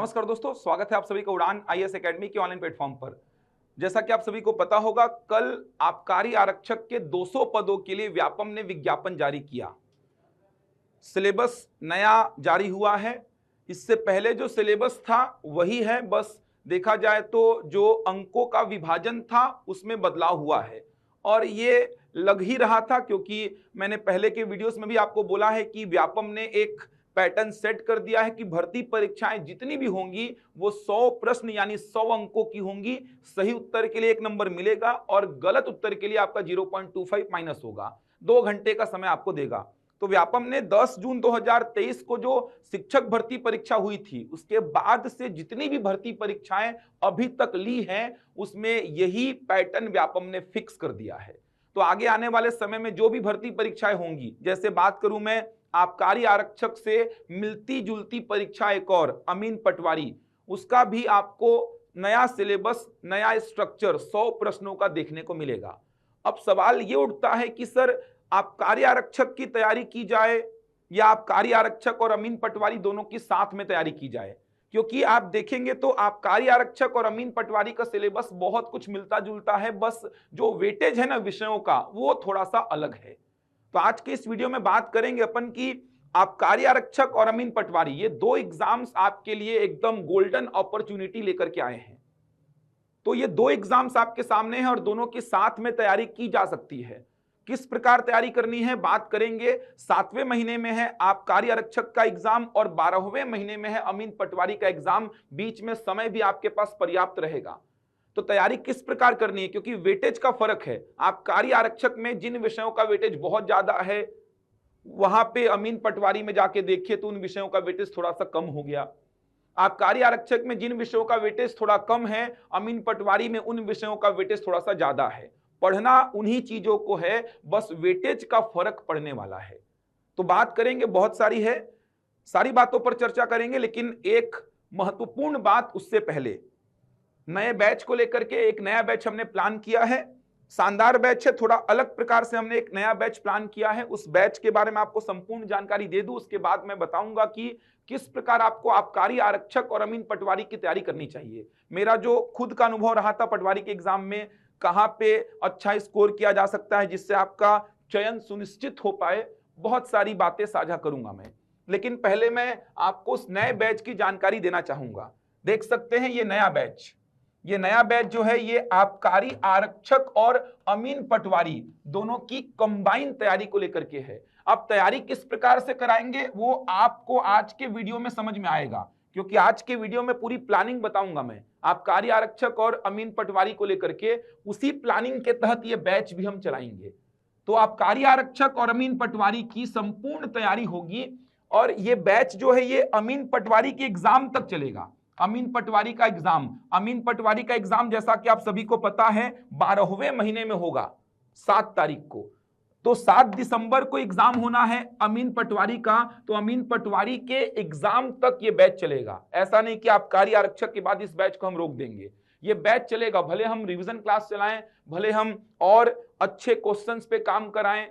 नमस्कार दोस्तों, स्वागत है आप सभी का उड़ान आईएएस एकेडमी के ऑनलाइन प्लेटफॉर्म पर। जैसा कि आप सभी को पता होगा, कल आबकारी आरक्षक के 200 पदों के लिए व्यापम ने विज्ञापन जारी किया। सिलेबस नया जारी हुआ है। इससे पहले जो सिलेबस था वही है, बस देखा जाए तो जो अंकों का विभाजन था उसमें बदलाव हुआ है। और ये लग ही रहा था, क्योंकि मैंने पहले के वीडियोस में भी आपको बोला है कि व्यापम ने एक पैटर्न सेट कर दिया है कि भर्ती परीक्षाएं जितनी भी होंगी वो 100 प्रश्न यानी 100 अंकों की होंगी। सही उत्तर के लिए 1 नंबर मिलेगा और गलत उत्तर के लिए आपका 0.25 माइनस होगा। 2 घंटे का समय आपको देगा। तो व्यापम ने 10 जून 2023 को जो शिक्षक भर्ती परीक्षा हुई थी उसके बाद से जितनी भी भर्ती परीक्षाएं अभी तक ली हैं उसमें यही पैटर्न व्यापम ने फिक्स कर दिया है। तो आगे आने वाले समय में जो भी भर्ती परीक्षाएं होंगी, जैसे बात करूं मैं आबकारी आरक्षक से मिलती जुलती परीक्षा एक और अमीन पटवारी, उसका भी आपको नया सिलेबस नया स्ट्रक्चर 100 प्रश्नों का देखने को मिलेगा। अब सवाल ये उठता है कि सर आबकारी आरक्षक की तैयारी की जाए या आबकारी आरक्षक और अमीन पटवारी दोनों की साथ में तैयारी की जाए, क्योंकि आप देखेंगे तो आबकारी आरक्षक और अमीन पटवारी का सिलेबस बहुत कुछ मिलता जुलता है, बस जो वेटेज है ना विषयों का वो थोड़ा सा अलग है। तो आज के इस वीडियो में बात करेंगे अपन की आबकारी आरक्षक और अमीन पटवारी, ये 2 एग्जाम्स आपके लिए एकदम गोल्डन अपॉर्चुनिटी लेकर के आए हैं। तो ये 2 एग्जाम्स आपके सामने हैं और दोनों के साथ में तैयारी की जा सकती है। किस प्रकार तैयारी करनी है बात करेंगे। 7वें महीने में है आबकारी आरक्षक का एग्जाम और 12वें महीने में है अमीन पटवारी का एग्जाम। बीच में समय भी आपके पास पर्याप्त रहेगा। तो तैयारी किस प्रकार करनी है, क्योंकि वेटेज का फर्क है। आबकारी आरक्षक में जिन विषयों का वेटेज बहुत ज्यादा है वहां पे अमीन पटवारी में जाके देखिए तो उन विषयों का वेटेज थोड़ा सा कम हो गया। आबकारी आरक्षक में जिन विषयों का वेटेज थोड़ा कम है, अमीन पटवारी में उन विषयों का वेटेज थोड़ा सा ज्यादा है। पढ़ना उन्हीं चीजों को है, बस वेटेज का फर्क पड़ने वाला है। तो बात करेंगे, बहुत सारी है, सारी बातों पर चर्चा करेंगे, लेकिन एक महत्वपूर्ण बात उससे पहले, नए बैच को लेकर के एक नया बैच हमने प्लान किया है। शानदार बैच है, थोड़ा अलग प्रकार से हमने एक नया बैच प्लान किया है। उस बैच के बारे में आपको संपूर्ण जानकारी दे दूं, उसके बाद मैं बताऊंगा कि किस प्रकार आपको आबकारी आरक्षक और अमीन पटवारी की तैयारी करनी चाहिए। मेरा जो खुद का अनुभव रहा था पटवारी के एग्जाम में, कहां पे अच्छा स्कोर किया जा सकता है जिससे आपका चयन सुनिश्चित हो पाए, बहुत सारी बातें साझा करूंगा मैं। लेकिन पहले मैं आपको उस नए बैच की जानकारी देना चाहूंगा। देख सकते हैं ये नया बैच जो है ये आबकारी आरक्षक और अमीन पटवारी दोनों की कंबाइन तैयारी को लेकर के है। अब तैयारी किस प्रकार से कराएंगे वो आपको आज के वीडियो में समझ में आएगा, क्योंकि आज के वीडियो में पूरी प्लानिंग बताऊंगा मैं आबकारी आरक्षक और अमीन पटवारी को लेकर के। उसी प्लानिंग के तहत ये बैच भी हम चलाएंगे। तो आबकारी आरक्षक और अमीन पटवारी की संपूर्ण तैयारी होगी और ये बैच जो है ये अमीन पटवारी के एग्जाम तक चलेगा। अमीन पटवारी का एग्जाम जैसा कि आप सभी को पता है 12वें महीने में होगा, 7 तारीख को। तो 7 दिसंबर को एग्जाम होना है अमीन पटवारी का। तो अमीन पटवारी के एग्जाम तक ये बैच चलेगा। ऐसा नहीं कि आबकारी आरक्षक के बाद इस बैच को हम रोक देंगे। ये बैच चलेगा, भले हम रिवीजन क्लास चलाएं, भले हम और अच्छे क्वेश्चंस पे काम कराएं,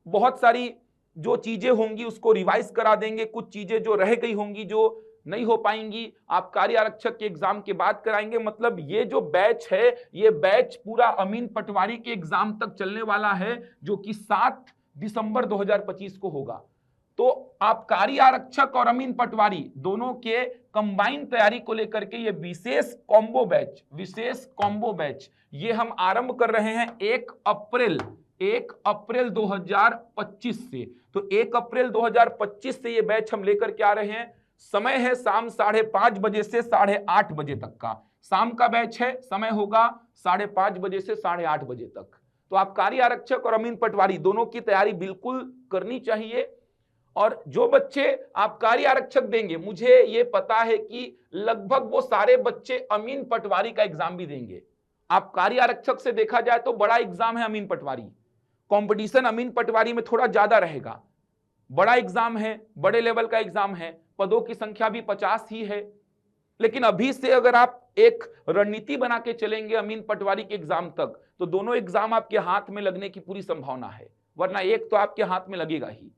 बहुत सारी जो चीजें होंगी उसको रिवाइज करा देंगे, कुछ चीजें जो रह गई होंगी जो नहीं हो पाएंगी आबकारी आरक्षक के एग्जाम के बाद कराएंगे। मतलब ये जो बैच है ये बैच पूरा अमीन पटवारी के एग्जाम तक चलने वाला है, जो कि 7 दिसंबर 2025 को होगा। तो आबकारी आरक्षक और अमीन पटवारी दोनों के कंबाइन तैयारी को लेकर के ये विशेष कॉम्बो बैच ये हम आरंभ कर रहे हैं 1 अप्रैल 2025 से। तो 1 अप्रैल 2025 से ये बैच हम लेकर के आ रहे हैं। समय है शाम 5:30 बजे से 8:30 बजे तक का शाम का बैच है। समय होगा 5:30 बजे से 8:30 बजे तक। तो आबकारी आरक्षक और अमीन पटवारी दोनों की तैयारी बिल्कुल करनी चाहिए। और जो बच्चे आबकारी आरक्षक देंगे, मुझे ये पता है कि लगभग वो सारे बच्चे अमीन पटवारी का एग्जाम भी देंगे। आबकारी आरक्षक से देखा जाए तो बड़ा एग्जाम है अमीन पटवारी, कंपटीशन अमीन पटवारी में थोड़ा ज्यादा रहेगा। बड़ा एग्जाम है, बड़े लेवल का एग्जाम है, पदों की संख्या भी 50 ही है। लेकिन अभी से अगर आप एक रणनीति बना के चलेंगे अमीन पटवारी के एग्जाम तक, तो दोनों एग्जाम आपके हाथ में लगने की पूरी संभावना है। वरना एक तो आपके हाथ में लगेगा ही,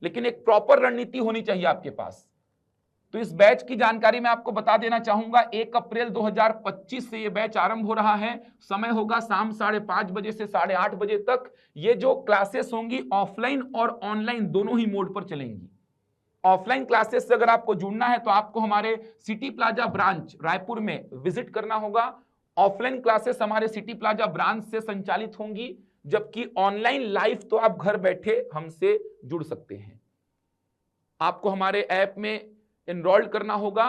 लेकिन एक प्रॉपर रणनीति होनी चाहिए आपके पास। तो इस बैच की जानकारी मैं आपको बता देना चाहूंगा। 1 अप्रैल 2025 से ये बैच आरंभ हो रहा है। समय होगा शाम 5:30 बजे से 8:30 बजे तक। ये जो क्लासेस होंगी ऑफलाइन और ऑनलाइन दोनों ही मोड पर चलेंगी। ऑफलाइन क्लासेस से अगर आपको जुड़ना है तो आपको हमारे सिटी प्लाजा ब्रांच रायपुर में विजिट करना होगा। ऑफलाइन क्लासेस हमारे सिटी प्लाजा ब्रांच से संचालित होंगी, जबकि ऑनलाइन लाइव तो आप घर बैठे हमसे जुड़ सकते हैं। आपको हमारे ऐप में एनरोल्ड करना होगा।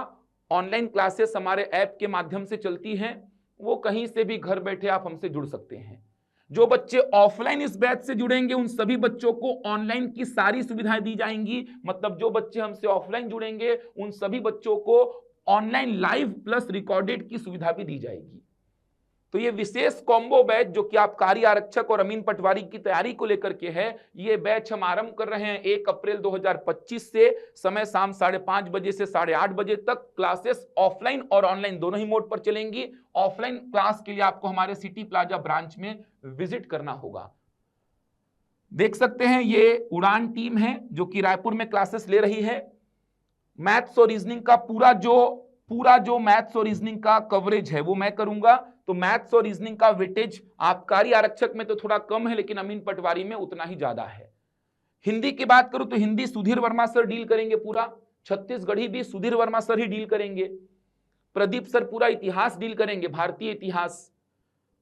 ऑनलाइन क्लासेस हमारे ऐप के माध्यम से चलती हैं, वो कहीं से भी घर बैठे आप हमसे जुड़ सकते हैं। जो बच्चे ऑफलाइन इस बैच से जुड़ेंगे उन सभी बच्चों को ऑनलाइन की सारी सुविधाएं दी जाएंगी। मतलब जो बच्चे हमसे ऑफलाइन जुड़ेंगे उन सभी बच्चों को ऑनलाइन लाइव प्लस रिकॉर्डेड की सुविधा भी दी जाएगी। तो ये विशेष कॉम्बो बैच जो कि आप कार्य आरक्षक और अमीन पटवारी की तैयारी को लेकर के है, ये बैच हम आरंभ कर रहे हैं 1 अप्रैल 2025 से। समय शाम 5:30 बजे से 8:30 बजे तक। क्लासेस ऑफलाइन और ऑनलाइन दोनों ही मोड पर चलेंगी। ऑफलाइन क्लास के लिए आपको हमारे सिटी प्लाजा ब्रांच में विजिट करना होगा। देख सकते हैं ये उड़ान टीम है जो कि रायपुर में क्लासेस ले रही है। मैथ्स और रीजनिंग का पूरा जो मैथ्स और रीजनिंग का कवरेज है वो मैं करूंगा। तो मैथ्स और रीजनिंग का वेटेज आबकारी आरक्षक में तो थोड़ा कम है, लेकिन अमीन पटवारी में उतना ही ज्यादा है। हिंदी की बात करूं तो हिंदी सुधीर वर्मा सर डील करेंगे पूरा। छत्तीसगढ़ी भी सुधीर वर्मा सर ही डील करेंगे। प्रदीप सर पूरा इतिहास डील करेंगे, भारतीय इतिहास।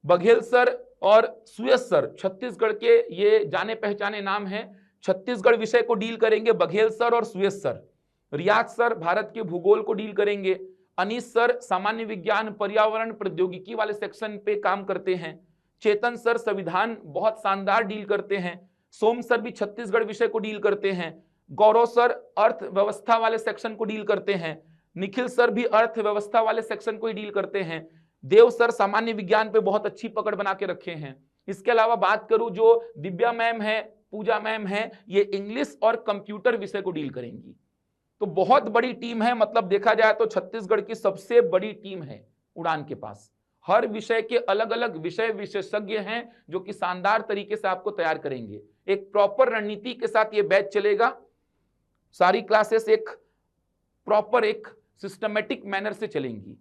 बघेल सर और सुयस सर छत्तीसगढ़ के ये जाने पहचाने नाम हैं। छत्तीसगढ़ विषय को डील करेंगे बघेल सर और सुयस सर। रियाज सर भारत के भूगोल को डील करेंगे। अनीस सर सामान्य विज्ञान पर्यावरण प्रौद्योगिकी वाले सेक्शन पे काम करते हैं। चेतन सर संविधान बहुत शानदार डील करते हैं। सोम सर भी छत्तीसगढ़ विषय को डील करते हैं। गौरव सर अर्थव्यवस्था वाले सेक्शन को डील करते हैं। निखिल सर भी अर्थव्यवस्था वाले सेक्शन को ही डील करते हैं। देव सर सामान्य विज्ञान पे बहुत अच्छी पकड़ बना के रखे हैं। इसके अलावा बात करूं जो दिव्या मैम है, पूजा मैम है, ये इंग्लिश और कंप्यूटर विषय को डील करेंगी। तो बहुत बड़ी टीम है। मतलब देखा जाए तो छत्तीसगढ़ की सबसे बड़ी टीम है उड़ान के पास। हर विषय के अलग अलग विषय विशेषज्ञ हैं जो कि शानदार तरीके से आपको तैयार करेंगे। एक प्रॉपर रणनीति के साथ ये बैच चलेगा। सारी क्लासेस एक प्रॉपर एक सिस्टमेटिक मैनर से चलेंगी।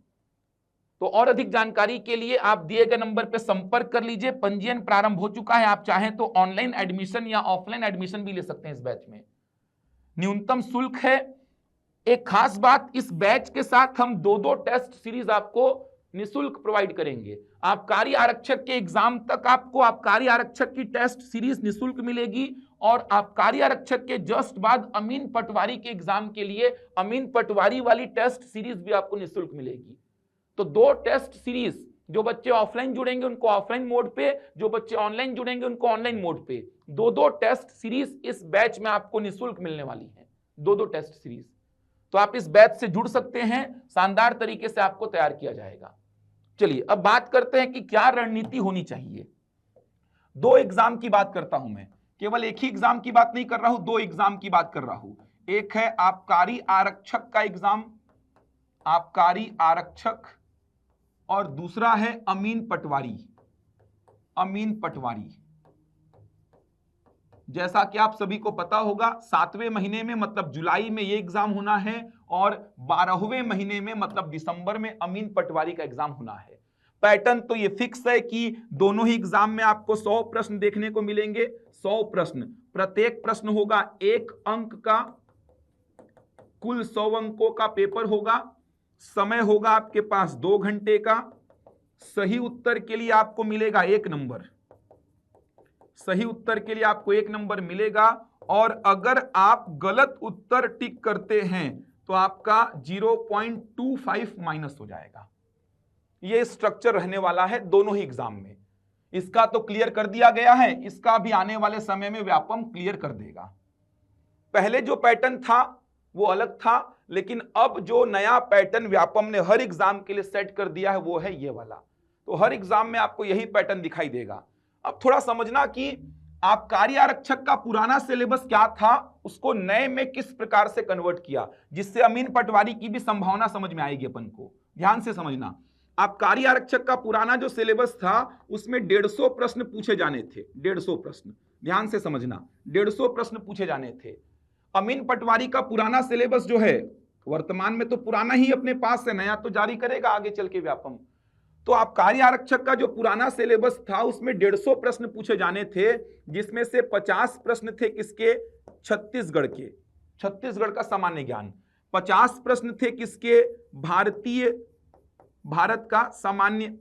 तो और अधिक जानकारी के लिए आप दिए गए नंबर पर संपर्क कर लीजिए। पंजीयन प्रारंभ हो चुका है। आप चाहें तो ऑनलाइन एडमिशन या ऑफलाइन एडमिशन भी ले सकते हैं इस बैच में। न्यूनतम शुल्क है। एक खास बात, इस बैच के साथ हम 2 टेस्ट सीरीज आपको निःशुल्क प्रोवाइड करेंगे। आबकारी आरक्षक के एग्जाम तक आपको आबकारी आरक्षक की टेस्ट सीरीज निःशुल्क मिलेगी, और आबकारी आरक्षक के जस्ट बाद अमीन पटवारी के एग्जाम के लिए अमीन पटवारी वाली टेस्ट सीरीज भी आपको निःशुल्क मिलेगी। तो 2 टेस्ट सीरीज, जो बच्चे ऑफलाइन जुड़ेंगे उनको ऑफलाइन मोड पे, जो बच्चे ऑनलाइन जुड़ेंगे उनको ऑनलाइन मोड पे, 2 टेस्ट सीरीज इस बैच में आपको निःशुल्क मिलने वाली है। 2 टेस्ट सीरीज। तो आप इस बैच से जुड़ सकते हैं। शानदार तरीके से आपको तैयार किया जाएगा। चलिए अब बात करते हैं कि क्या रणनीति होनी चाहिए। 2 एग्जाम की बात करता हूं मैं, केवल एक ही एग्जाम की बात नहीं कर रहा हूं, 2 एग्जाम की बात कर रहा हूं। एक है आबकारी आरक्षक का एग्जाम, आबकारी आरक्षक, और दूसरा है अमीन पटवारी। अमीन पटवारी जैसा कि आप सभी को पता होगा 7वें महीने में मतलब जुलाई में ये एग्जाम होना है, और 12वें महीने में मतलब दिसंबर में अमीन पटवारी का एग्जाम होना है। पैटर्न तो ये फिक्स है कि दोनों ही एग्जाम में आपको 100 प्रश्न देखने को मिलेंगे। 100 प्रश्न, प्रत्येक प्रश्न होगा 1 अंक का, कुल 100 अंकों का पेपर होगा। समय होगा आपके पास 2 घंटे का। सही उत्तर के लिए आपको मिलेगा 1 नंबर। सही उत्तर के लिए आपको 1 नंबर मिलेगा, और अगर आप गलत उत्तर टिक करते हैं तो आपका 0.25 माइनस हो जाएगा। ये स्ट्रक्चर रहने वाला है दोनों ही एग्जाम में। इसका तो क्लियर कर दिया गया है, इसका भी आने वाले समय में व्यापम क्लियर कर देगा। पहले जो पैटर्न था वो अलग था, लेकिन अब जो नया पैटर्न व्यापम ने हर एग्जाम के लिए सेट कर दिया है वो है ये वाला। तो हर एग्जाम में आपको यही पैटर्न दिखाई देगा। अब थोड़ा समझना कि आबकारी आरक्षक का पुराना सिलेबस क्या था, उसको नए में किस प्रकार से कन्वर्ट किया, जिससे अमीन पटवारी की भी संभावना समझ में आएगी अपन को। ध्यान से समझना, आबकारी आरक्षक का पुराना जो सिलेबस था उसमें 150 प्रश्न पूछे जाने थे। 150 प्रश्न, ध्यान से समझना, 150 प्रश्न पूछे जाने थे। अमीन पटवारी का पुराना सिलेबस जो है वर्तमान में तो पुराना ही अपने पास है, नया तो जारी करेगा आगे चल के व्यापम। तो आबकारी आरक्षक का जो पुराना सिलेबस था उसमें 150 प्रश्न पूछे जाने थे, जिसमें से 50 प्रश्न थे किसके, छत्तीसगढ़ के, छत्तीसगढ़ का सामान्य ज्ञान। 50 प्रश्न थे किसके, भारत का सामान्य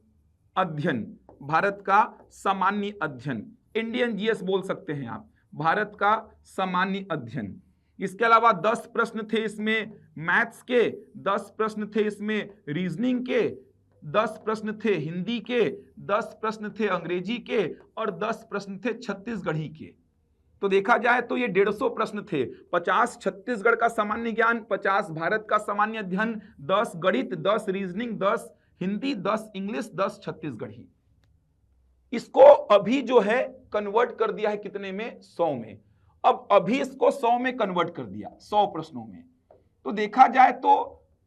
अध्ययन, भारत का सामान्य अध्ययन, इंडियन जीएस बोल सकते हैं आप, भारत का सामान्य अध्ययन। इसके अलावा 10 प्रश्न थे इसमें मैथ्स के, 10 प्रश्न थे इसमें रीजनिंग के, 10 प्रश्न थे हिंदी के, 10 प्रश्न थे अंग्रेजी के और 10 प्रश्न थे छत्तीसगढ़ी के। तो देखा जाए तो ये 150 प्रश्न थे। 50 छत्तीसगढ़ का सामान्य ज्ञान, 50 भारत का सामान्य अध्ययन, 10 गणित, 10 रीजनिंग, 10 हिंदी, 10 इंग्लिश, 10 छत्तीसगढ़ी। इसको अभी जो है कन्वर्ट कर दिया है कितने में, 100 में। अब अभी इसको 100 में कन्वर्ट कर दिया, 100 प्रश्नों में। तो देखा जाए तो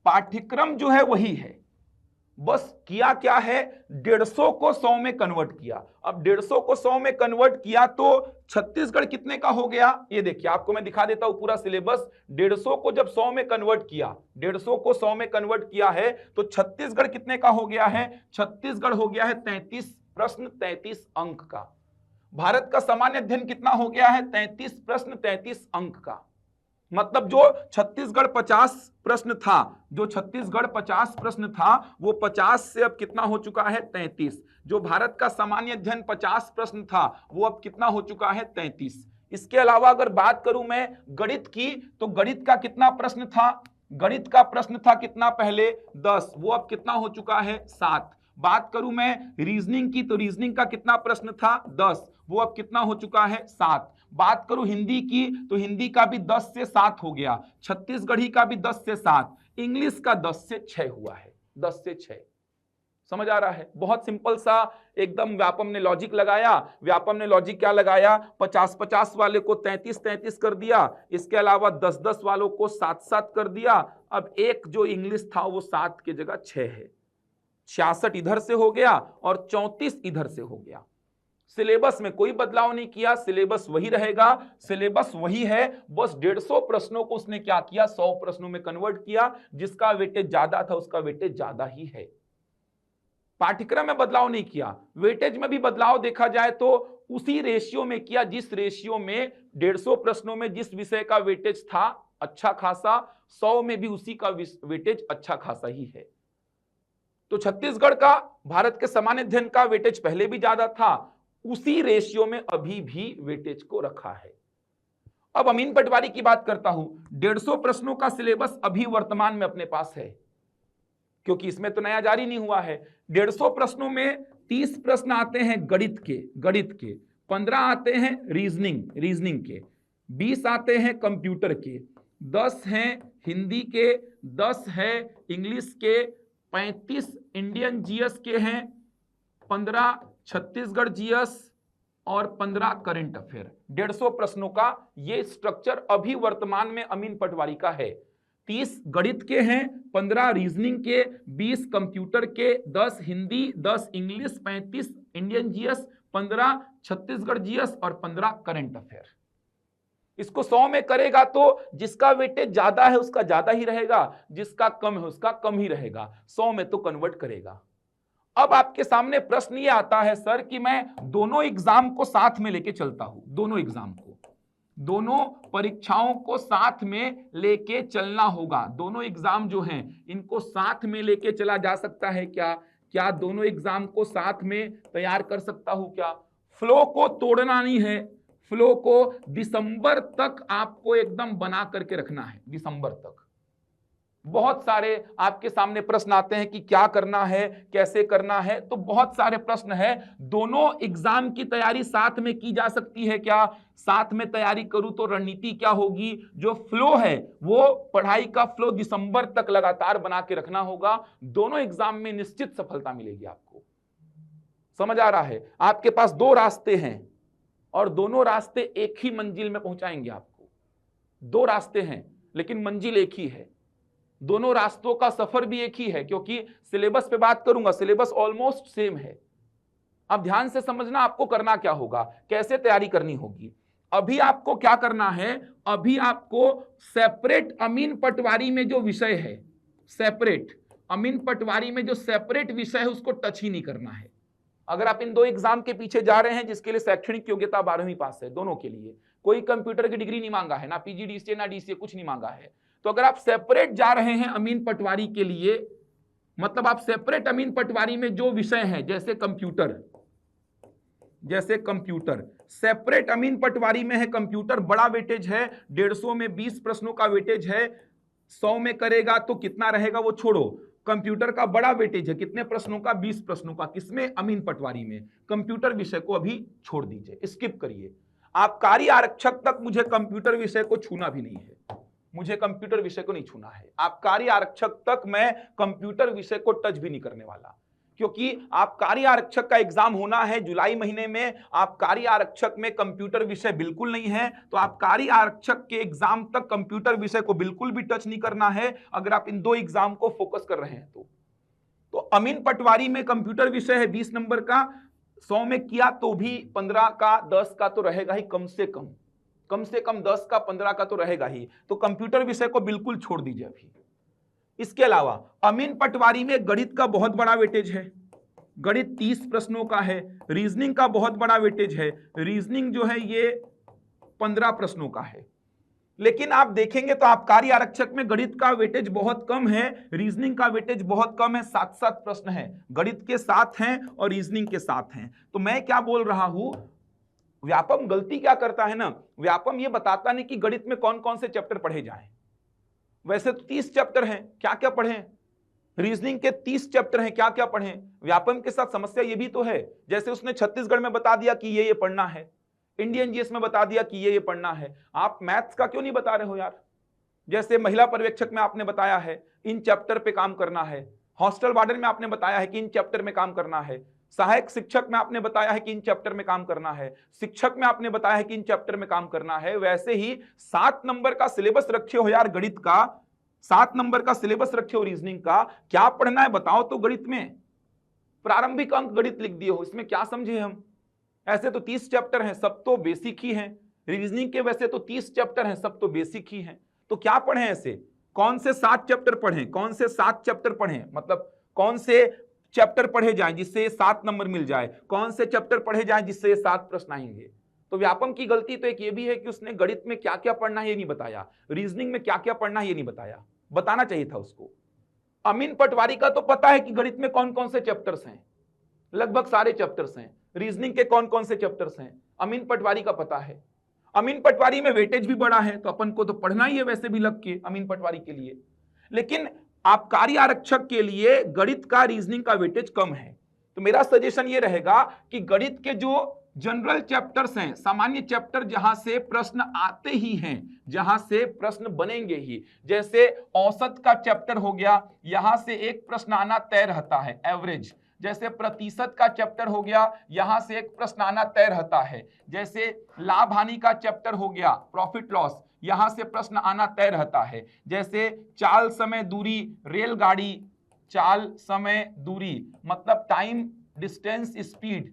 पाठ्यक्रम जो है वही है, बस किया क्या है, 150 को 100 में कन्वर्ट किया। अब 150 को 100 में कन्वर्ट किया तो छत्तीसगढ़ कितने का हो गया, ये देखिए आपको मैं दिखा देता हूं पूरा सिलेबस। 150 को जब 100 में कन्वर्ट किया, 150 को 100 में कन्वर्ट किया है तो छत्तीसगढ़ कितने का हो गया है, छत्तीसगढ़ हो गया है 33 प्रश्न 33 अंक का। भारत का सामान्य अध्ययन कितना हो गया है, 33 प्रश्न 33 अंक का। मतलब जो छत्तीसगढ़ 50 प्रश्न था, जो छत्तीसगढ़ 50 प्रश्न था वो 50 से अब कितना हो चुका है, 33। जो भारत का सामान्य अध्ययन 50 प्रश्न था वो अब कितना हो चुका है, 33। इसके अलावा अगर बात करूं मैं गणित की, तो गणित का कितना प्रश्न था, गणित का प्रश्न था कितना पहले, 10, वो अब कितना हो चुका है, 7। बात करूं मैं रीजनिंग की, तो रीजनिंग का कितना प्रश्न था, 10, वो अब कितना हो चुका है, 7। बात करूं हिंदी की, तो हिंदी का भी 10 से 7 हो गया, छत्तीसगढ़ी का भी 10 से 7, इंग्लिश का 10 से 6 हुआ है, 10 से 6। समझ आ रहा है, बहुत सिंपल सा एकदम व्यापम ने लॉजिक लगाया। व्यापम ने लॉजिक क्या लगाया, 50-50 वाले को 33-33 कर दिया, इसके अलावा 10-10 वालों को 7-7 कर दिया। अब एक जो इंग्लिश था वो 7 की जगह 6 है, 66 इधर से हो गया और 34 इधर से हो गया। सिलेबस में कोई बदलाव नहीं किया, सिलेबस वही रहेगा, सिलेबस वही है, बस 150 प्रश्नों को उसने क्या किया, 100 प्रश्नों में कन्वर्ट किया। जिसका वेटेज ज्यादा था उसका वेटेज ज्यादा ही है। पाठ्यक्रम में बदलाव नहीं किया, वेटेज में भी बदलाव देखा जाए तो उसी रेशियो में किया, जिस रेशियो में 150 प्रश्नों में जिस विषय का वेटेज था अच्छा खासा, 100 में भी उसी का वेटेज अच्छा खासा ही है। तो छत्तीसगढ़ का भारत के सामान्य अध्ययन का वेटेज पहले भी ज्यादा था, उसी रेशियो में अभी भी वेटेज को रखा है। अब अमीन पटवारी की बात करता हूं। 150 प्रश्नों का सिलेबस अभी वर्तमान में अपने पास है, क्योंकि इसमें तो नया जारी नहीं हुआ है। 150 प्रश्नों में 30 प्रश्न आते हैं गणित के, 15 आते हैं रीजनिंग के, 20 आते हैं कंप्यूटर के, 10 हैं हिंदी के, 10 है इंग्लिश के, 35 इंडियन जीएस के हैं, 15 छत्तीसगढ़ जीएस और 15 करंट अफेयर। 150 प्रश्नों का ये स्ट्रक्चर अभी वर्तमान में अमीन पटवारी का है। 30 गणित के हैं, 15 रीजनिंग के, 20 कंप्यूटर के, 10 Hindi, 10 English, 35 Indian GS, 15 Chhattisgarh GS और 15 करंट अफेयर। इसको 100 में करेगा तो जिसका वेटेज ज्यादा है उसका ज्यादा ही रहेगा, जिसका कम है उसका कम ही रहेगा। 100 में तो कन्वर्ट करेगा। अब आपके सामने प्रश्न ये आता है सर कि मैं दोनों एग्जाम को साथ में लेके चलता हूं, दोनों परीक्षाओं को साथ में लेके चलना होगा। दोनों एग्जाम जो हैं इनको साथ में लेके चला जा सकता है क्या दोनों एग्जाम को साथ में तैयार कर सकता हूं क्या? फ्लो को तोड़ना नहीं है, फ्लो को दिसंबर तक आपको एकदम बना करके रखना है। दिसंबर तक बहुत सारे आपके सामने प्रश्न आते हैं कि क्या करना है, कैसे करना है, तो बहुत सारे प्रश्न है। दोनों एग्जाम की तैयारी साथ में की जा सकती है क्या? साथ में तैयारी करूं तो रणनीति क्या होगी? जो फ्लो है वो पढ़ाई का फ्लो दिसंबर तक लगातार बना के रखना होगा। दोनों एग्जाम में निश्चित सफलता मिलेगी आपको। समझ आ रहा है? आपके पास 2 रास्ते हैं और दोनों रास्ते एक ही मंजिल में पहुंचाएंगे आपको। 2 रास्ते हैं लेकिन मंजिल एक ही है। दोनों रास्तों का सफर भी एक ही है, क्योंकि सिलेबस पे बात करूंगा, सिलेबस ऑलमोस्ट सेम है। अब ध्यान से समझना आपको करना क्या होगा, कैसे तैयारी करनी होगी। अभी आपको क्या करना है, अभी आपको सेपरेट अमीन पटवारी में जो विषय है, सेपरेट अमीन पटवारी में जो सेपरेट विषय है उसको टच ही नहीं करना है। अगर आप इन दो एग्जाम के पीछे जा रहे हैं जिसके लिए शैक्षणिक योग्यता 12वीं पास है, दोनों के लिए कोई कंप्यूटर की डिग्री नहीं मांगा है, ना पीजीडीसीए ना डीसीए, कुछ नहीं मांगा है, तो अगर आप सेपरेट जा रहे हैं अमीन पटवारी के लिए, मतलब आप सेपरेट अमीन पटवारी में जो विषय है जैसे कंप्यूटर, सेपरेट अमीन पटवारी में है कंप्यूटर, बड़ा वेटेज है, 150 में 20 प्रश्नों का वेटेज है, 100 में करेगा तो कितना रहेगा वो छोड़ो, कंप्यूटर का बड़ा वेटेज है, कितने प्रश्नों का, 20 प्रश्नों का, किसमें, अमीन पटवारी में। कंप्यूटर विषय को अभी छोड़ दीजिए, स्किप करिए। आबकारी आरक्षक तक मुझे कंप्यूटर विषय को छूना भी नहीं है, मुझे कंप्यूटर विषय को नहीं छूना है। आबकारी आरक्षक तक मैं कंप्यूटर विषय को टच भी नहीं करने वाला, क्योंकि आबकारी आरक्षक का एग्जाम होना है जुलाई महीने में। आबकारी आरक्षक में कंप्यूटर विषय बिल्कुल नहीं है, तो आबकारी आरक्षक के एग्जाम तक कंप्यूटर विषय को बिल्कुल भी टच नहीं करना है अगर आप इन दो एग्जाम को फोकस कर रहे हैं तो अमीन पटवारी में कंप्यूटर विषय है 20 नंबर का, 100 में किया तो भी 15 का 10 का तो रहेगा ही, कम से कम 10 का 15 का तो रहेगा ही, तो कंप्यूटर विषय को बिल्कुल छोड़ दीजिए अभी। इसके अलावा अमीन पटवारी में गणित का बहुत बड़ा वेटेज है, गणित 30 प्रश्नों का है, रीजनिंग का बहुत बड़ा वेटेज है, रीजनिंग जो है ये 15 प्रश्नों का है। लेकिन आप देखेंगे तो आबकारी आरक्षक में गणित का वेटेज बहुत कम है, रीजनिंग का वेटेज बहुत कम है, 7-7 प्रश्न है, गणित के साथ हैं और रीजनिंग के साथ हैं। तो मैं क्या बोल रहा हूं, व्यापम गलती क्या करता है ना, व्यापम ये बताता नहीं कि गणित में कौन कौन से चैप्टर पढ़े जाएं। वैसे तो 30 चैप्टर हैं, क्या क्या पढ़ें, रीजनिंग के 30 चैप्टर हैं, क्या क्या पढ़ें। व्यापम के साथ समस्या ये भी तो है, जैसे उसने छत्तीसगढ़ में बता दिया कि ये पढ़ना है, इंडियन जीएस में बता दिया कि ये पढ़ना है, आप मैथ्स का क्यों नहीं बता रहे हो यार। जैसे महिला पर्यवेक्षक में आपने बताया है इन चैप्टर पे काम करना है, हॉस्टल वार्डन में आपने बताया है कि इन चैप्टर में काम करना है, सहायक शिक्षक में आपने बताया है कि इन चैप्टर में काम करना है, शिक्षक में आपने बताया है कि इन चैप्टर में काम करना है। वैसे ही 7 नंबर का सिलेबस रखे हो यार गणित का, 7 नंबर का सिलेबस रखे हो रीजनिंग का, क्या पढ़ना है बताओ तो गणित में। प्रारंभिक अंक गणित लिख दिए हो, इसमें क्या समझे हम। ऐसे तो 30 चैप्टर हैं, सब तो बेसिक ही हैं, रीजनिंग के वैसे तो 30 चैप्टर हैं, सब तो बेसिक ही हैं, तो क्या पढ़ें ऐसे, कौन से 7 चैप्टर पढ़ें, कौन से 7 चैप्टर पढ़ें, मतलब कौन से चैप्टर पढ़े जाएं जिससे 7 नंबर मिल जाए, कौन से चैप्टर पढ़े जाएं जिससे 7 प्रश्न आएंगे। तो व्यापम की गलती तो एक ये भी है कि उसने गणित में क्या क्या पढ़ना है ये नहीं बताया, रीजनिंग में क्या क्या पढ़ना है ये नहीं बताया, बताना चाहिए था उसको। अमीन पटवारी का तो पता है कि गणित में कौन कौन से चैप्टर्स हैं, लगभग सारे चैप्टर्स हैं, रीजनिंग के कौन कौन से चैप्टर्स हैं, अमीन पटवारी का पता है। अमीन पटवारी में वेटेज भी बड़ा है, तो अपन को तो पढ़ना ही है वैसे भी लग के अमीन पटवारी के लिए। लेकिन आबकारी आरक्षक के लिए गणित का, रीजनिंग का वेटेज कम है। तो मेरा सजेशन ये रहेगा कि गणित के जो जनरल चैप्टर्स हैं, सामान्य चैप्टर जहां से प्रश्न आते ही हैं, जहां से प्रश्न बनेंगे ही, जैसे औसत का चैप्टर हो गया, यहां से एक प्रश्न आना तय रहता है, एवरेज। जैसे प्रतिशत का चैप्टर हो गया, यहां से एक प्रश्न आना तय रहता है। जैसे लाभ हानि का चैप्टर हो गया, प्रॉफिट लॉस, यहां से प्रश्न आना तय रहता है। जैसे चाल समय दूरी, रेलगाड़ी, चाल समय दूरी मतलब टाइम डिस्टेंस स्पीड,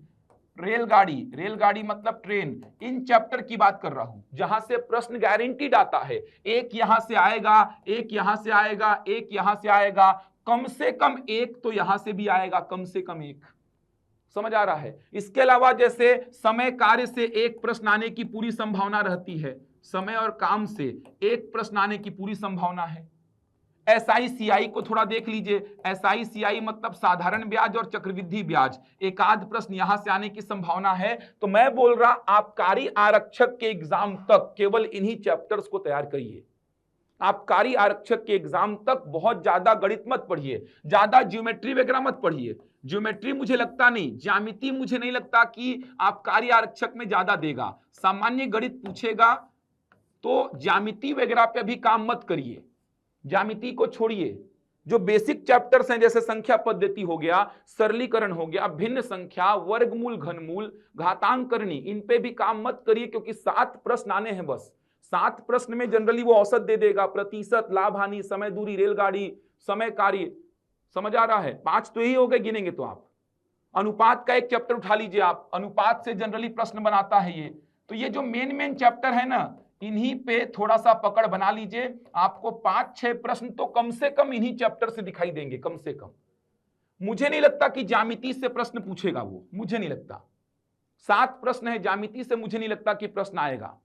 रेलगाड़ी मतलब ट्रेन, इन चैप्टर की बात कर रहा हूं जहां से प्रश्न गारंटीड आता है, एक यहां से आएगा, एक यहां से आएगा, एक यहां से आएगा, कम से कम एक तो यहां से भी आएगा, कम से कम एक। समझ आ रहा है। इसके अलावा जैसे समय कार्य से एक प्रश्न आने की पूरी संभावना रहती है, समय और काम से एक प्रश्न आने की पूरी संभावना है। SICI को थोड़ा देख लीजिए, SICI मतलब साधारण ब्याज और चक्रवृद्धि ब्याज, एक आध प्रश्न यहां से आने की संभावना है। तो मैं बोल रहा आबकारी आरक्षक के एग्जाम तक केवल इन्हीं चैप्टर्स को तैयार करिए। आबकारी आरक्षक के एग्जाम तक बहुत ज्यादा गणित मत पढ़िए, ज्यादा ज्योमेट्री वगैरह मत पढ़िए। ज्योमेट्री मुझे लगता नहीं, ज्यामिति मुझे नहीं लगता कि आबकारी आरक्षक में ज्यादा देगा। सामान्य गणित पूछेगा तो ज्यामिति वगैरह पे भी काम मत करिए, ज्यामिति को छोड़िए। जो बेसिक चैप्टर्स हैं जैसे संख्या पद्धति हो गया, सरलीकरण हो गया, भिन्न संख्या, वर्गमूल, घनमूल, घातांकरणी, इन पे भी काम मत करिए, क्योंकि 7 प्रश्न आने हैं बस। 7 प्रश्न में जनरली वो औसत दे देगा, प्रतिशत, लाभ हानि, समय दूरी, रेलगाड़ी, समय कार्य। समझ आ रहा है। 5 तो यही हो गए गिनेंगे तो आप। अनुपात का एक चैप्टर उठा लीजिए आप, अनुपात से जनरली प्रश्न बनाता है ये, तो ये जो मेन चैप्टर है ना, इन्हीं पे थोड़ा सा पकड़ बना लीजिए। आपको 5-6 प्रश्न तो कम से कम इन्हीं चैप्टर से दिखाई देंगे, कम से कम। मुझे नहीं लगता कि ज्यामिति से प्रश्न पूछेगा वो, मुझे नहीं लगता। 7 प्रश्न है ज्यामिति से, मुझे नहीं लगता कि प्रश्न आएगा।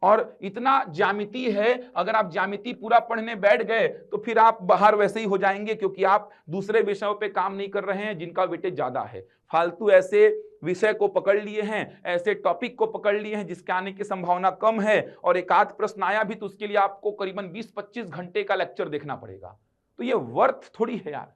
और इतना ज्यामिति है, अगर आप ज्यामिति पूरा पढ़ने बैठ गए तो फिर आप बाहर वैसे ही हो जाएंगे, क्योंकि आप दूसरे विषयों पे काम नहीं कर रहे हैं जिनका वेटेज ज्यादा है। फालतू ऐसे विषय को पकड़ लिए हैं, ऐसे टॉपिक को पकड़ लिए हैं जिसके आने की संभावना कम है, और एक आध प्रश्न आया भी तो उसके लिए आपको करीबन 20-25 घंटे का लेक्चर देखना पड़ेगा। तो ये वर्थ थोड़ी है यार,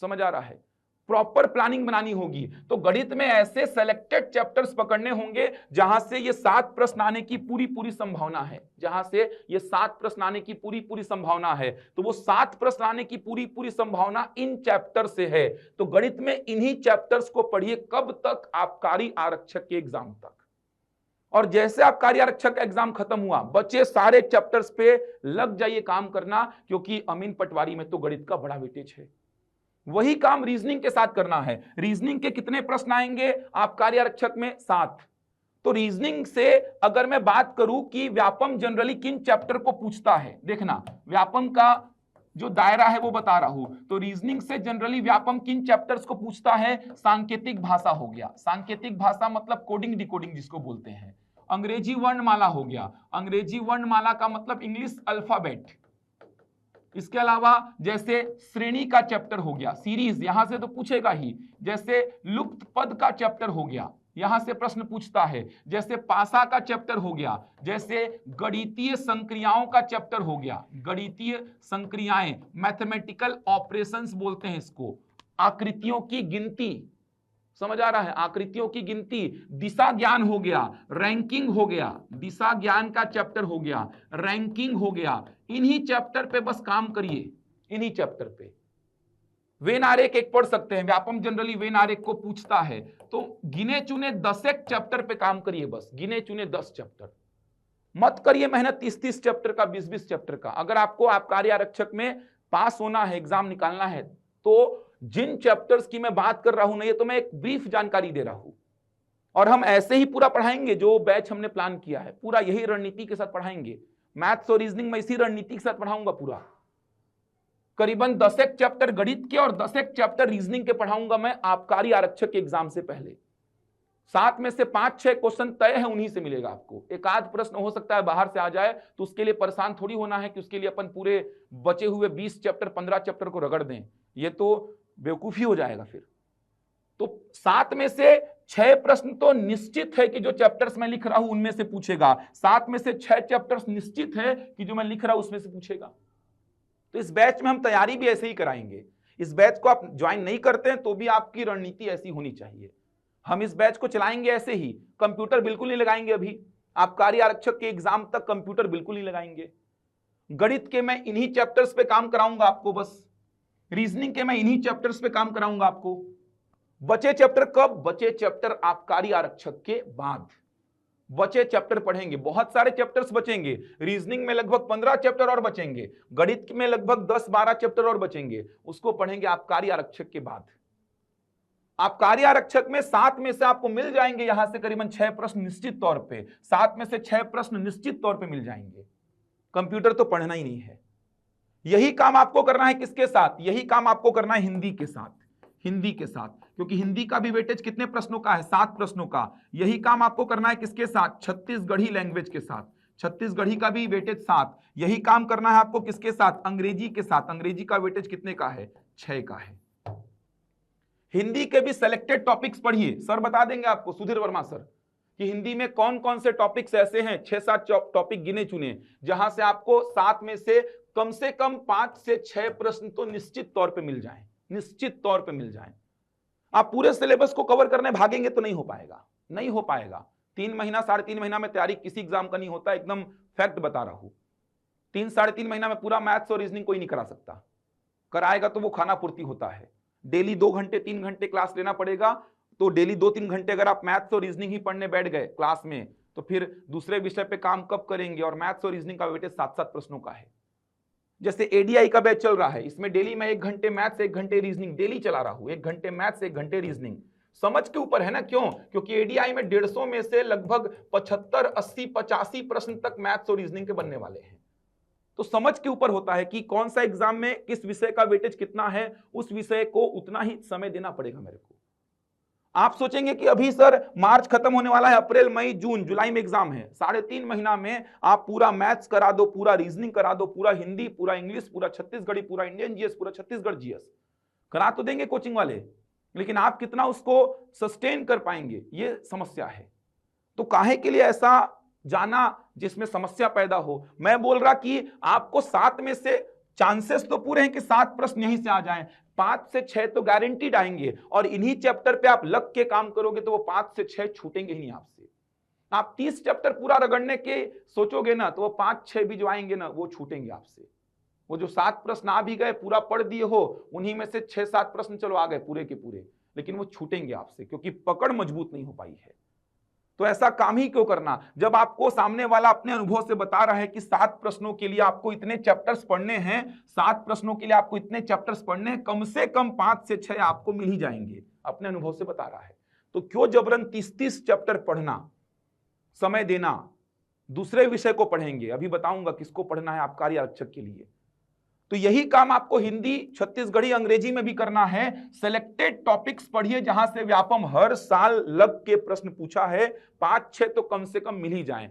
समझ आ रहा है? प्रॉपर प्लानिंग बनानी होगी। तो गणित में ऐसे सेलेक्टेड चैप्टर्स पकड़ने होंगे जहां से ये 7 प्रश्न आने की पूरी संभावना है, जहां से ये 7 प्रश्न आने की पूरी संभावना है। तो वो 7 प्रश्न आने की पूरी संभावना इन चैप्टर से है। तो गणित में इन्हीं चैप्टर्स को पढ़िए कब तक? आबकारी आरक्षक के एग्जाम तक। और जैसे आबकारी आरक्षक का एग्जाम खत्म हुआ, बचे सारे चैप्टर्स पे लग जाइए काम करना, क्योंकि अमीन पटवारी में तो गणित का बड़ा वेटेज है। वही काम रीजनिंग के साथ करना है। रीजनिंग के कितने प्रश्न आएंगे आबकारी आरक्षक में? 7। तो रीजनिंग से अगर मैं बात करूं कि व्यापम जनरली किन चैप्टर को पूछता है, देखना व्यापम का जो दायरा है वो बता रहा हूं। तो रीजनिंग से जनरली व्यापम किन चैप्टर्स को पूछता है? सांकेतिक भाषा हो गया, सांकेतिक भाषा मतलब कोडिंग डिकोडिंग जिसको बोलते हैं। अंग्रेजी वर्णमाला हो गया, अंग्रेजी वर्णमाला का मतलब इंग्लिश अल्फाबेट। इसके अलावा जैसे श्रेणी का चैप्टर हो गया, सीरीज, यहां से तो पूछेगा ही। जैसे लुप्त पद का चैप्टर हो गया, यहां से प्रश्न पूछता है। जैसे पासा का चैप्टर हो गया, जैसे गणितीय संक्रियाओं का चैप्टर हो गया, गणितीय संक्रियाएं, मैथमेटिकल ऑपरेशंस बोलते हैं इसको, आकृतियों की गिनती, समझ आ रहा है? आकृतियों की गिनती, दिशा ज्ञान हो गया, रैंकिंग हो गया, दिशा ज्ञान का चैप्टर हो गया, रैंकिंग हो गया। इन्हीं चैप्टर पे बस काम करिए, इन्हीं चैप्टर पे। वेन आरेख एक पढ़ सकते हैं, व्यापम जनरली वेन आरेख को पूछता है। तो गिने चुने 10 चैप्टर पे काम करिए, बस गिने चुने 10 चैप्टर। मत करिए मेहनत 30-30 चैप्टर का, 20-20 चैप्टर का। अगर आपको आबकारी आरक्षक में पास होना है, एग्जाम निकालना है, तो जिन चैप्टर्स की मैं बात कर रहा हूं ना, ये तो मैं एक ब्रीफ जानकारी दे रहा हूं, और हम ऐसे ही पूरा पढ़ाएंगे। जो बैच हमने प्लान किया है पूरा यही रणनीति के साथ पढ़ाएंगे। मैथ्स और रीजनिंग में इसी रणनीति के साथ पढ़ाऊंगा पूरा। करीबन 10 चैप्टर गणित के और 10 चैप्टर रीजनिंग के पढ़ाऊंगा मैं आबकारी आरक्षक के एग्जाम से पहले। 7 में से 5-6 क्वेश्चन तय है, उन्हीं से मिलेगा आपको। एक आध प्रश्न हो सकता है बाहर से आ जाए, तो उसके लिए परेशान थोड़ी होना है कि उसके लिए अपन पूरे बचे हुए 20 चैप्टर 15 चैप्टर को रगड़ दें, ये तो बेवकूफी हो जाएगा फिर। तो 7 में से 6 प्रश्न तो निश्चित है कि जो चैप्टर्स मैं लिख रहा हूं उनमें से पूछेगा। 7 में से 6 चैप्टर्स निश्चित है कि जो मैं लिख रहा हूं उसमें से पूछेगा। तो इस बैच में हम तैयारी भी ऐसे ही कराएंगे। इस बैच को आप ज्वाइन नहीं करते हैं तो भी आपकी रणनीति ऐसी होनी चाहिए। हम इस बैच को चलाएंगे ऐसे ही, कंप्यूटर बिल्कुल नहीं लगाएंगे। अभी आबकारी आरक्षक के एग्जाम तक कंप्यूटर बिल्कुल नहीं लगाएंगे। गणित के मैं इन्हीं चैप्टर्स पे काम कराऊंगा आपको, बस रीजनिंग के मैं इन्हीं चैप्टर्स पे काम कराऊंगा आपको। बचे चैप्टर कब? बचे चैप्टर आबकारी आरक्षक के बाद बचे चैप्टर पढ़ेंगे। बहुत सारे चैप्टर्स बचेंगे। रीजनिंग में लगभग 15 चैप्टर और बचेंगे, गणित में लगभग 10-12 चैप्टर और बचेंगे, उसको पढ़ेंगे आबकारी आरक्षक के बाद। आबकारी आरक्षक में 7 में से आपको मिल जाएंगे यहां से करीबन 6 प्रश्न निश्चित तौर पे। 7 में से 6 प्रश्न निश्चित तौर पे मिल जाएंगे। कंप्यूटर तो पढ़ना ही नहीं है। यही काम आपको करना है किसके साथ? यही काम आपको करना है हिंदी के साथ, हिंदी के साथ, क्योंकि हिंदी का भी वेटेज कितने प्रश्नों का है? 7 प्रश्नों का। यही काम आपको करना है किसके साथ? छत्तीसगढ़ी लैंग्वेज के साथ। छत्तीसगढ़ी का भी वेटेज 7। यही काम करना है आपको किसके साथ? अंग्रेजी के साथ। अंग्रेजी का वेटेज कितने का है? 6 का है। हिंदी के भी सिलेक्टेड टॉपिक्स पढ़िए, सर बता देंगे आपको, सुधीर वर्मा सर, कि हिंदी में कौन कौन से टॉपिक्स ऐसे हैं, 6-7 टॉपिक गिने चुने, जहां से आपको 7 में से कम 5 से 6 प्रश्न तो निश्चित तौर पे मिल जाएं, निश्चित तौर पे मिल जाएं। आप पूरे सिलेबस को कवर करने भागेंगे तो नहीं हो पाएगा, नहीं हो पाएगा। 3 महीना 3.5 महीना में तैयारी किसी एग्जाम का नहीं होता, एकदम फैक्ट बता रहा हूं। 3-3.5 महीना में पूरा मैथ्स और रीजनिंग कोई नहीं करा सकता। कराएगा तो वो खाना पूर्ति होता है। डेली 2 घंटे 3 घंटे क्लास लेना पड़ेगा। तो डेली 2-3 घंटे अगर आप मैथ्स और रीजनिंग ही पढ़ने बैठ गए क्लास में, तो फिर दूसरे विषय पे काम कब करेंगे? और मैथ्स और रीजनिंग का वेटेज 7-7 प्रश्नों का है। जैसे एडीआई का बैच चल रहा है, इसमें डेली मैं 1 घंटे मैथ्स 1 घंटे रीजनिंग डेली चला रहा हूं। 1 घंटे मैथ्स 1 घंटे रीजनिंग, समझ के ऊपर है ना। क्यों? क्योंकि एडीआई में 150 में से लगभग 75, 80, 85 प्रश्न तक मैथ्स और रीजनिंग के बनने वाले हैं। तो समझ के ऊपर होता है कि कौन सा एग्जाम में किस विषय का वेटेज कितना है, उस विषय को उतना ही समय देना पड़ेगा मेरे को। आप सोचेंगे कि अभी सर मार्च खत्म होने वाला है, अप्रैल, मई, जून, जुलाई में एग्जाम है, 3.5 महीना में आप पूरा मैथ्स करा दो, पूरा रीजनिंग करा दो, पूरा हिंदी, पूरा इंग्लिश, पूरा छत्तीसगढ़ी, पूरा इंडियन जीएस, पूरा छत्तीसगढ़ जीएस करा तो देंगे कोचिंग वाले, लेकिन आप कितना उसको सस्टेन कर पाएंगे, ये समस्या है। तो काहे के लिए ऐसा जाना जिसमें समस्या पैदा हो। मैं बोल रहा कि आपको 7 में से चांसेस तो पूरे हैं कि 7 प्रश्न यहीं से आ जाएं, 5 से 6 तो गारंटीड आएंगे, और इन्हीं चैप्टर पे आप लग के काम करोगे तो वो 5 से 6 छूटेंगे ही नहीं आपसे। आप 30 चैप्टर पूरा रगड़ने के सोचोगे ना तो वो 5-6 भी जो आएंगे ना वो छूटेंगे आपसे। वो जो 7 प्रश्न आ भी गए, पूरा पढ़ दिए हो, उन्हीं में से 6-7 प्रश्न चलो आ गए पूरे के पूरे, लेकिन वो छूटेंगे आपसे क्योंकि पकड़ मजबूत नहीं हो पाई है। तो ऐसा काम ही क्यों करना जब आपको सामने वाला अपने अनुभव से बता रहा है कि 7 प्रश्नों के लिए आपको इतने चैप्टर्स पढ़ने हैं, 7 प्रश्नों के लिए आपको इतने चैप्टर्स पढ़ने हैं, कम से कम 5 से 6 आपको मिल ही जाएंगे, अपने अनुभव से बता रहा है। तो क्यों जबरन 30-30 चैप्टर पढ़ना, समय देना, दूसरे विषय को पढ़ेंगे, अभी बताऊंगा किसको पढ़ना है आबकारी आरक्षक के लिए। तो यही काम आपको हिंदी, छत्तीसगढ़ी, अंग्रेजी में भी करना है। सिलेक्टेड टॉपिक्स पढ़िए जहां से व्यापम हर साल लग के प्रश्न पूछा है, 5-6 तो कम से कम मिल ही जाएं।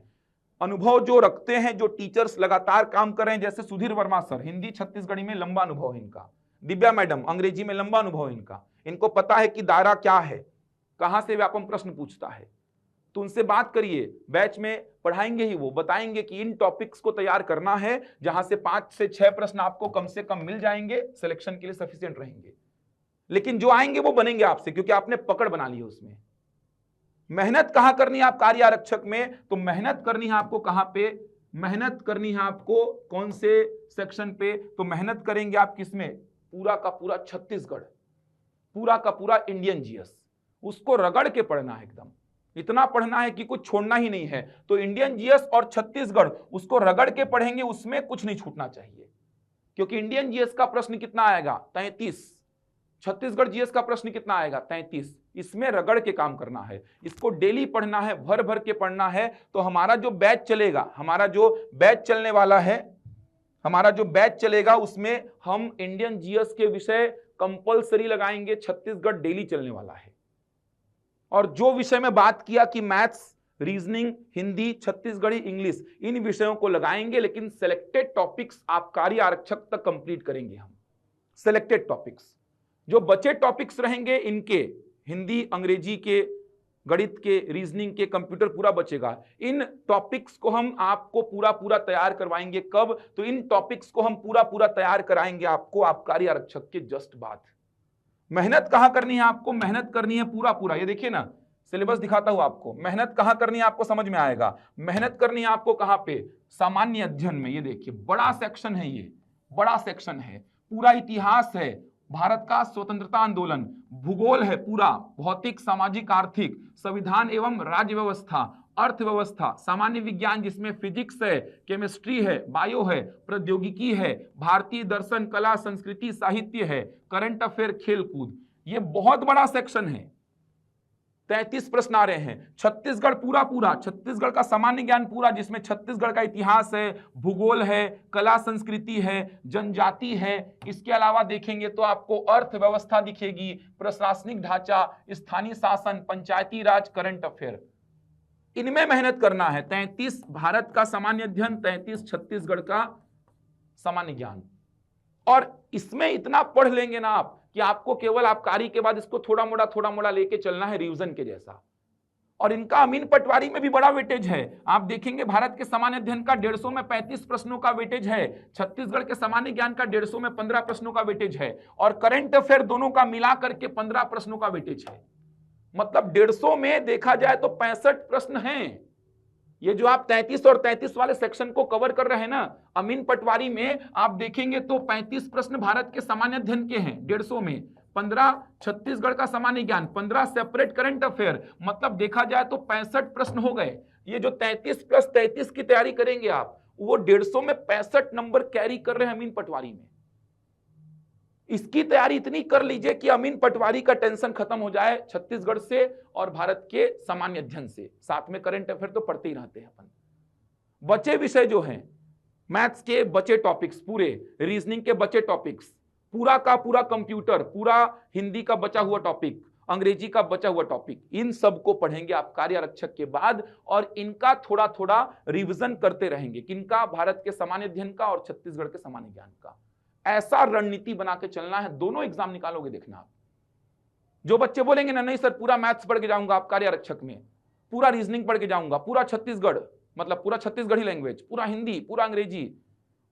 अनुभव जो रखते हैं, जो टीचर्स लगातार काम कर रहे हैं, जैसे सुधीर वर्मा सर, हिंदी छत्तीसगढ़ी में लंबा अनुभव है इनका, दिव्या मैडम अंग्रेजी में लंबा अनुभव है इनका, इनको पता है कि दायरा क्या है, कहां से व्यापम प्रश्न पूछता है। तो उनसे बात करिए, बैच में पढ़ाएंगे ही, वो बताएंगे कि इन टॉपिक्स को तैयार करना है जहां से 5 से 6 प्रश्न आपको कम से कम मिल जाएंगे, सिलेक्शन के लिए सफिशिएंट रहेंगे। लेकिन जो आएंगे वो बनेंगे आपसे क्योंकि आपने पकड़ बना ली है उसमें। मेहनत कहां करनी है आप कार्य आरक्षक में? तो मेहनत करनी है आपको कहां पे? मेहनत करनी है आपको कौन से सेक्शन पे? तो मेहनत करेंगे आप किसमें? पूरा का पूरा छत्तीसगढ़, पूरा का पूरा इंडियन जीएस, उसको रगड़ के पढ़ना है एकदम, इतना पढ़ना है कि कुछ छोड़ना ही नहीं है। तो इंडियन जीएस और छत्तीसगढ़ उसको रगड़ के पढ़ेंगे, उसमें कुछ नहीं छूटना चाहिए, क्योंकि इंडियन जीएस का प्रश्न कितना आएगा? 33। छत्तीसगढ़ जीएस का प्रश्न कितना आएगा? 33। इसमें रगड़ के काम करना है, इसको डेली पढ़ना है, भर भर के पढ़ना है। तो हमारा जो बैच चलेगा, हमारा जो बैच चलने वाला है, हमारा जो बैच चलेगा उसमें हम इंडियन जीएस के विषय कंपलसरी लगाएंगे, छत्तीसगढ़ डेली चलने वाला है। और जो विषय में बात किया कि maths, reasoning, Hindi, Chhattisgarhi, English, इन विषयों को लगाएंगे, लेकिन सिलेक्टेड टॉपिक्स आबकारी आरक्षक तक कंप्लीट करेंगे हम। सिलेक्टेड टॉपिक्स, जो बचे टॉपिक्स रहेंगे इनके, हिंदी, अंग्रेजी के, गणित के, रीजनिंग के, कंप्यूटर पूरा बचेगा। इन टॉपिक्स को हम आपको पूरा पूरा तैयार करवाएंगे। कब? तो इन टॉपिक्स को हम पूरा पूरा तैयार कराएंगे आपको आबकारी आरक्षक के जस्ट बाद। मेहनत कहां करनी है आपको? मेहनत करनी है पूरा पूरा, ये देखिए ना सिलेबस दिखाता हूं आपको। मेहनत कहां करनी है आपको समझ में आएगा। मेहनत करनी है आपको कहां पे? सामान्य अध्ययन में। ये देखिए बड़ा सेक्शन है, ये बड़ा सेक्शन है, पूरा इतिहास है, भारत का स्वतंत्रता आंदोलन, भूगोल है पूरा, भौतिक, सामाजिक, आर्थिक, संविधान एवं राज्य व्यवस्था, अर्थव्यवस्था, सामान्य विज्ञान जिसमें फिजिक्स है, केमिस्ट्री है, बायो है, प्रौद्योगिकी है, भारतीय दर्शन, कला, संस्कृति, साहित्य है, करंट अफेयर, खेल कूद। ये बहुत बड़ा सेक्शन है, 33 प्रश्न आ रहे हैं। छत्तीसगढ़ पूरा पूरा, छत्तीसगढ़ का सामान्य ज्ञान पूरा, जिसमें छत्तीसगढ़ का इतिहास है, भूगोल है, कला संस्कृति है, जनजाति है। इसके अलावा देखेंगे तो आपको अर्थव्यवस्था दिखेगी, प्रशासनिक ढांचा, स्थानीय शासन, पंचायती राज, करंट अफेयर। इनमें मेहनत करना है। 33 भारत का सामान्य अध्ययन, 33 छत्तीसगढ़ का सामान्य ज्ञान। और इसमें इतना पढ़ लेंगे ना आप कि आपको केवल आबकारी के बाद इसको थोड़ा मोड़ा लेके चलना है रिवीजन के जैसा। और इनका अमीन पटवारी में भी बड़ा वेटेज है। आप देखेंगे भारत के सामान्य अध्ययन का 150 में 35 प्रश्नों का वेटेज है, छत्तीसगढ़ के सामान्य ज्ञान का 150 में 15 प्रश्नों का वेटेज है, और करंट अफेयर दोनों का मिला करके 15 प्रश्नों का वेटेज है। मतलब 150 में देखा जाए तो 65 प्रश्न हैं। ये जो आप 33 और 33 वाले सेक्शन को कवर कर रहे हैं ना, अमीन पटवारी में आप देखेंगे तो 35 प्रश्न भारत के सामान्य अध्ययन के हैं 150 में, 15 छत्तीसगढ़ का सामान्य ज्ञान, 15 सेपरेट करंट अफेयर। मतलब देखा जाए तो 65 प्रश्न हो गए। ये जो 33 प्लस 33 की तैयारी करेंगे आप, वो 150 में 65 नंबर कैरी कर रहे हैं अमीन पटवारी में। इसकी तैयारी इतनी कर लीजिए कि अमीन पटवारी का टेंशन खत्म हो जाए छत्तीसगढ़ से और भारत के सामान्य अध्ययन से। साथ में करंट अफेयर तो पढ़ते ही रहते हैं अपन। बचे विषय जो हैं, मैथ्स के बचे टॉपिक्स पूरे, रीजनिंग के बचे टॉपिक्स, पूरा का पूरा कंप्यूटर, पूरा हिंदी का बचा हुआ टॉपिक, अंग्रेजी का बचा हुआ टॉपिक, इन सब को पढ़ेंगे आप कार्य आरक्षक के बाद और इनका थोड़ा थोड़ा रिवीजन करते रहेंगे। किनका? भारत के सामान्य अध्ययन का और छत्तीसगढ़ के सामान्य ज्ञान का। ऐसा रणनीति बना के चलना है। दोनों एग्जाम निकालोगे देखना आप। जो बच्चे बोलेंगे ना नहीं सर पूरा मैथ्स पढ़ के जाऊंगा आप कार्य आरक्षक में, पूरा रीजनिंग पढ़ के जाऊंगा, पूरा छत्तीसगढ़ मतलब पूरा छत्तीसगढ़ी लैंग्वेज, पूरा हिंदी, पूरा अंग्रेजी,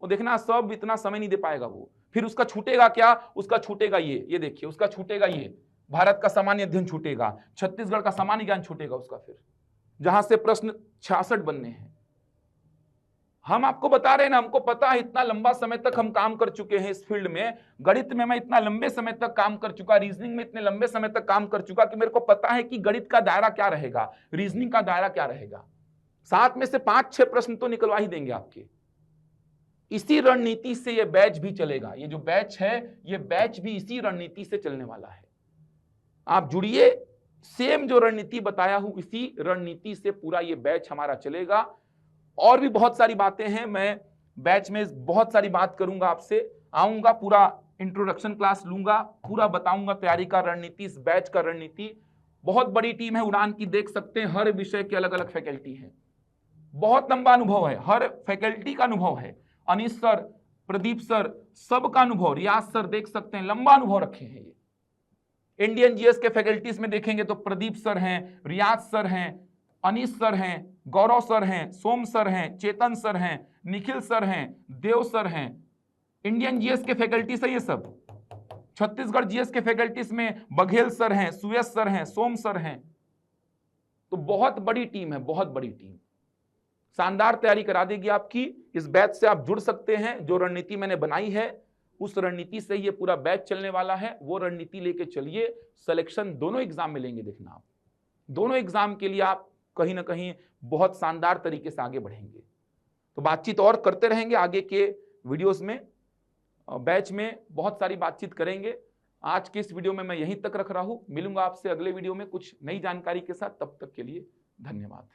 वो देखना सब इतना समय नहीं दे पाएगा वो। फिर उसका छूटेगा क्या? उसका छूटेगा ये देखिए, उसका छूटेगा ये भारत का सामान्य अध्ययन छूटेगा, छत्तीसगढ़ का सामान्य ज्ञान छूटेगा उसका, फिर जहां से प्रश्न 66 बनने हैं। हम आपको बता रहे हैं ना, हमको पता है, इतना लंबा समय तक हम काम कर चुके हैं इस फील्ड में। गणित में मैं इतना लंबे समय तक काम कर चुका, रीजनिंग में इतने लंबे समय तक काम कर चुका कि मेरे को पता है कि गणित का दायरा क्या रहेगा, रीजनिंग का दायरा क्या रहेगा। 7 में से 5-6 प्रश्न तो निकलवा ही देंगे आपके। इसी रणनीति से ये बैच भी चलेगा। ये जो बैच है, ये बैच भी इसी रणनीति से चलने वाला है। आप जुड़िए, सेम जो रणनीति बताया हूं इसी रणनीति से पूरा ये बैच हमारा चलेगा। और भी बहुत सारी बातें हैं, मैं बैच में बहुत सारी बात करूंगा आपसे, आऊंगा, पूरा इंट्रोडक्शन क्लास लूंगा, पूरा बताऊंगा तैयारी का रणनीति, इस बैच का रणनीति। बहुत बड़ी टीम है उड़ान की, देख सकते हैं, हर विषय के अलग अलग फैकल्टी है, बहुत लंबा अनुभव है, हर फैकल्टी का अनुभव है। अनीश सर, प्रदीप सर, सबका अनुभव, रियाज सर देख सकते हैं, लंबा अनुभव रखे हैं ये। इंडियन जीएस के फैकल्टीज में देखेंगे तो प्रदीप सर हैं, रियाज सर हैं, अनीश सर हैं, गौरव सर हैं, सोम सर हैं, चेतन सर हैं, निखिल सर हैं, देव सर हैं। इंडियन जीएस के फैकल्टीज है ये सब। छत्तीसगढ़ जीएस के फैकल्टीज में बघेल सर हैं, सुयश सर हैं, सोम सर हैं। तो बहुत बड़ी टीम है, बहुत बड़ी टीम, शानदार तैयारी करा देगी आपकी। इस बैच से आप जुड़ सकते हैं। जो रणनीति मैंने बनाई है उस रणनीति से ये पूरा बैच चलने वाला है। वो रणनीति लेके चलिए, सिलेक्शन दोनों एग्जाम में लेंगे देखना आप। दोनों एग्जाम के लिए आप कहीं ना कहीं बहुत शानदार तरीके से आगे बढ़ेंगे। तो बातचीत और करते रहेंगे आगे के वीडियोस में, बैच में बहुत सारी बातचीत करेंगे। आज के इस वीडियो में मैं यहीं तक रख रहा हूं। मिलूंगा आपसे अगले वीडियो में कुछ नई जानकारी के साथ। तब तक के लिए धन्यवाद।